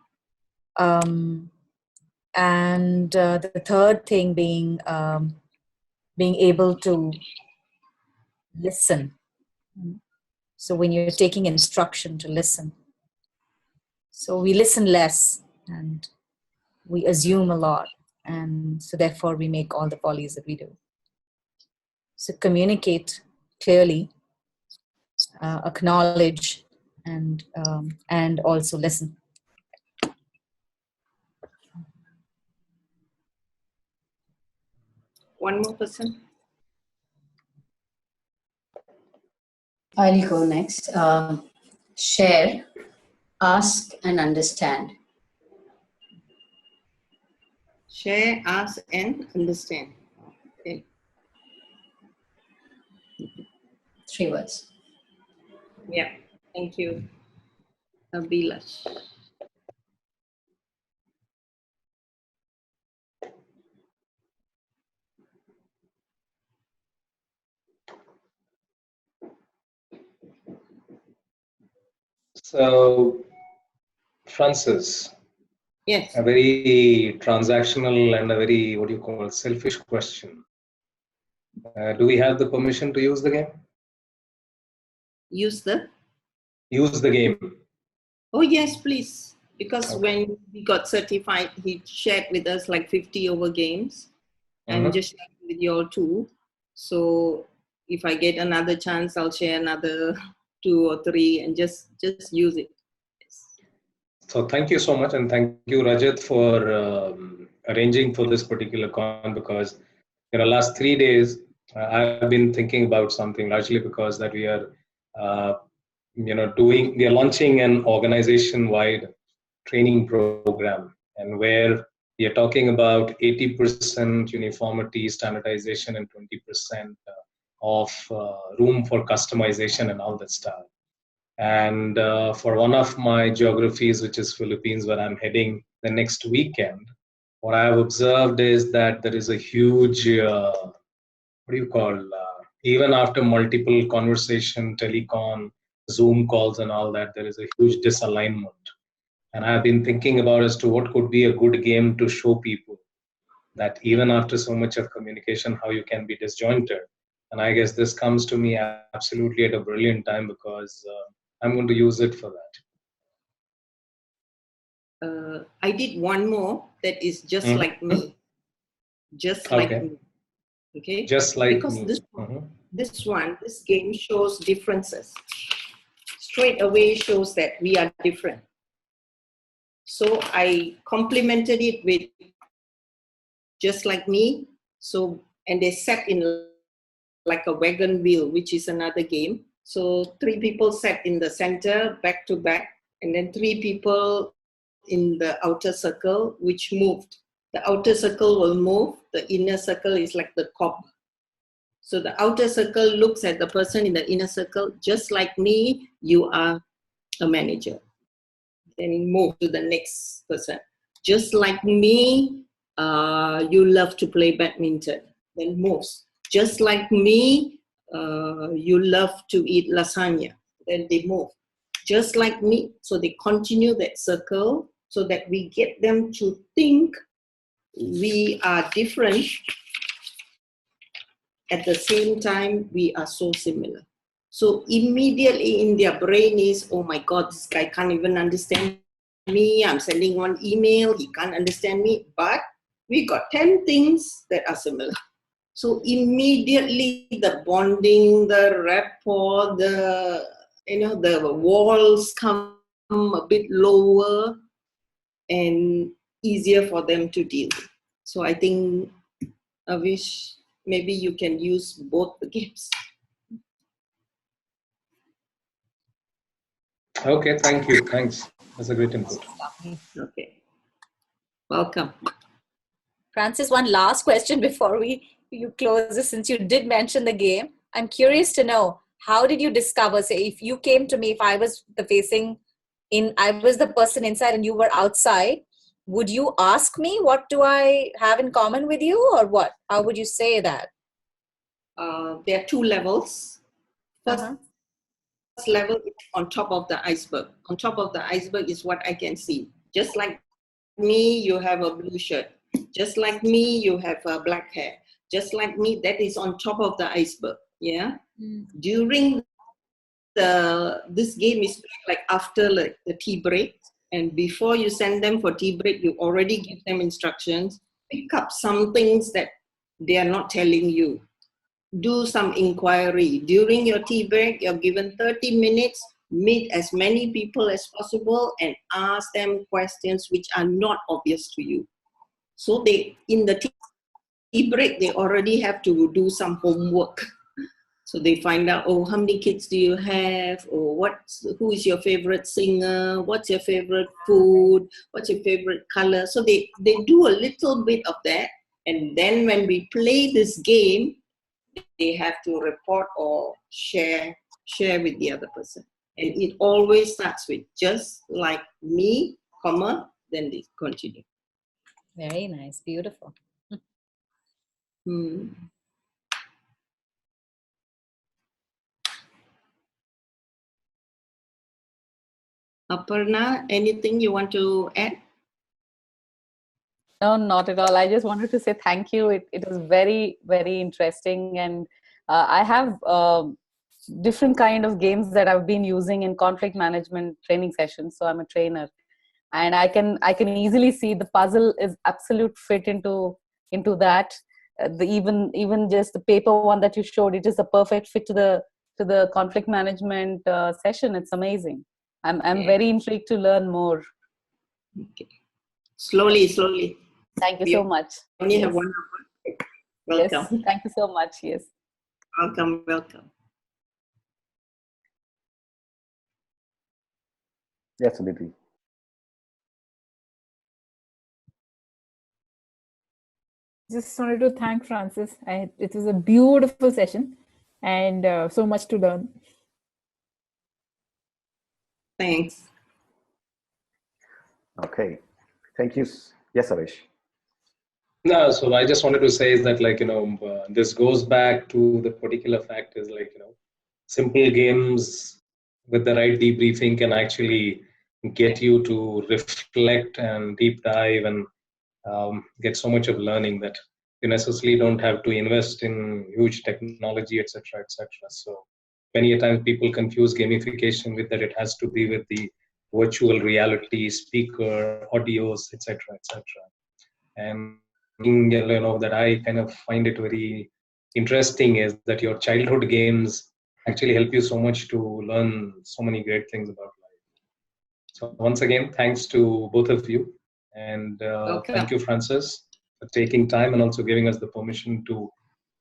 the third thing being able to listen. So when you're taking instruction, to listen. So we listen less and we assume a lot. And so therefore we make all the follies that we do. So communicate clearly, acknowledge, and also listen. One more person. I'll go next. Share, ask, and understand. Share, ask, and understand. Okay. 3 words. Yeah. Thank you, Abhilash. So, Francis. Yes. A very transactional and a very, what do you call, selfish question. Do we have the permission to use the game? Use the? Use the game. Oh, yes, please. Because when we got certified, he shared with us like 50 over games and just with you all too. So if I get another chance, I'll share another 2 or 3 and just use it. Yes. So thank you so much. And thank you, Rajat, for arranging for this particular con, because last 3 days, I've been thinking about something, largely because that we are, we are launching an organization-wide training program, and where we are talking about 80% uniformity, standardization, and 20% of room for customization and all that stuff. And for one of my geographies, which is Philippines, where I'm heading the next weekend, what I have observed is that there is a huge, even after multiple conversation, telecon, Zoom calls and all that, there is a huge disalignment. And I've been thinking about as to what could be a good game to show people that even after so much of communication, how you can be disjointed. And I guess this comes to me absolutely at a brilliant time, because I'm going to use it for that. I did one more that is just like me. Just like me. Okay? Just like because me. This game shows differences. Straight away shows that we are different. So I complemented it with just like me. So, and they sat in like a wagon wheel, which is another game. So 3 people sat in the center, back to back, and then 3 people in the outer circle, which moved. The outer circle will move. The inner circle is like the cob. So the outer circle looks at the person in the inner circle, just like me, you are a manager. Then move to the next person. Just like me, you love to play badminton. Then moves. Just like me, you love to eat lasagna. Then they move. Just like me. So they continue that circle so that we get them to think we are different. At the same time, we are so similar. So immediately in their brain is, oh my God, this guy can't even understand me. I'm sending one email, he can't understand me. But we got 10 things that are similar. So immediately the bonding, the rapport, the walls come a bit lower and easier for them to deal with. So I think, Avish, maybe you can use both the games. Okay, thank you. Thanks. That's a great input. Okay. Welcome. Francis, one last question before you close this, since you did mention the game. I'm curious to know, how did you discover, say, if you came to me, if I was I was the person inside and you were outside, would you ask me, what do I have in common with you, or what? How would you say that? There are two levels. First level is on top of the iceberg. On top of the iceberg is what I can see. Just like me, you have a blue shirt. Just like me, you have black hair. Just like me, that is on top of the iceberg. Yeah. During this game is like after like the tea break, and before you send them for tea break, you already give them instructions. Pick up some things that they are not telling you. Do some inquiry. During your tea break, you're given 30 minutes, meet as many people as possible and ask them questions which are not obvious to you. So they, in the tea break, they already have to do some homework. So they find out, oh, how many kids do you have? Or who is your favorite singer? What's your favorite food? What's your favorite color? So they do a little bit of that. And then when we play this game, they have to report or share with the other person. And it always starts with just like me, comma, then they continue. Very nice, beautiful. Aparna, anything you want to add? No, not at all. I just wanted to say thank you. It was very, very interesting. And I have different kind of games that I've been using in conflict management training sessions. So I'm a trainer. And I can easily see the puzzle is absolute fit into that. Even just the paper one that you showed, it is a perfect fit to the conflict management session. It's amazing. I'm very intrigued to learn more. Okay. Slowly. Thank you so much. Only have 1 hour. Welcome. Yes, thank you so much. Yes. Welcome. Yes, Aditi. Just wanted to thank Francis. It was a beautiful session and so much to learn. Thanks. Okay. Thank you. Yes, Avish. No, so I just wanted to say is that, this goes back to the particular fact is simple games with the right debriefing can actually get you to reflect and deep dive and get so much of learning that you necessarily don't have to invest in huge technology, etc., etc. So many a times people confuse gamification with that it has to be with the virtual reality, speaker, audios, etc., etc. And that I kind of find it very interesting is that your childhood games actually help you so much to learn so many great things about life. So once again, thanks to both of you, and thank you, Francis, for taking time and also giving us the permission to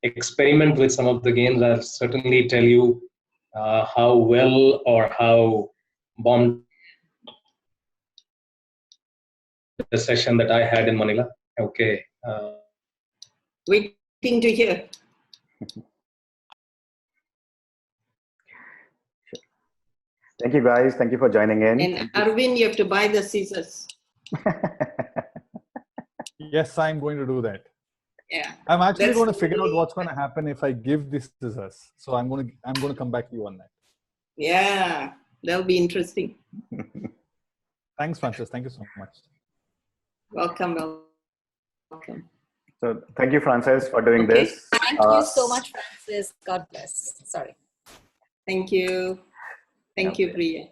experiment with some of the games. I'll certainly tell you how well or how bombed the session that I had in Manila. Okay. Waiting to hear. Thank you, guys. Thank you for joining in. And Arvind, you have to buy the scissors. Yes, I'm going to do that. Yeah. I'm actually going to figure out what's going to happen if I give this scissors. So I'm going to come back to you on that. Yeah, that'll be interesting. Thanks, Francis. Thank you so much. Welcome. So thank you, Francis, for doing this. Thank you so much, Francis. God bless. Sorry. Thank you. Thank you, Priya.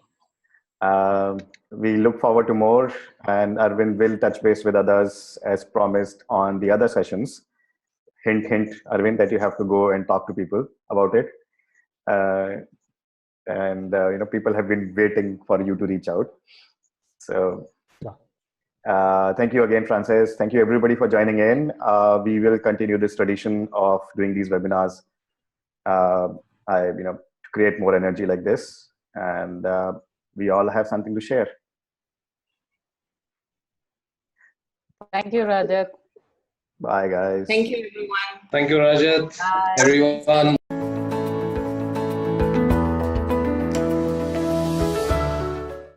We look forward to more, and Arvind will touch base with others as promised on the other sessions. Hint, hint, Arvind, that you have to go and talk to people about it. People have been waiting for you to reach out. So thank you again, Francis. Thank you everybody for joining in. We will continue this tradition of doing these webinars, to create more energy like this, and we all have something to share. Thank you, Rajat. Bye, guys. Thank you, everyone. Thank you, Rajat. Bye. Everyone.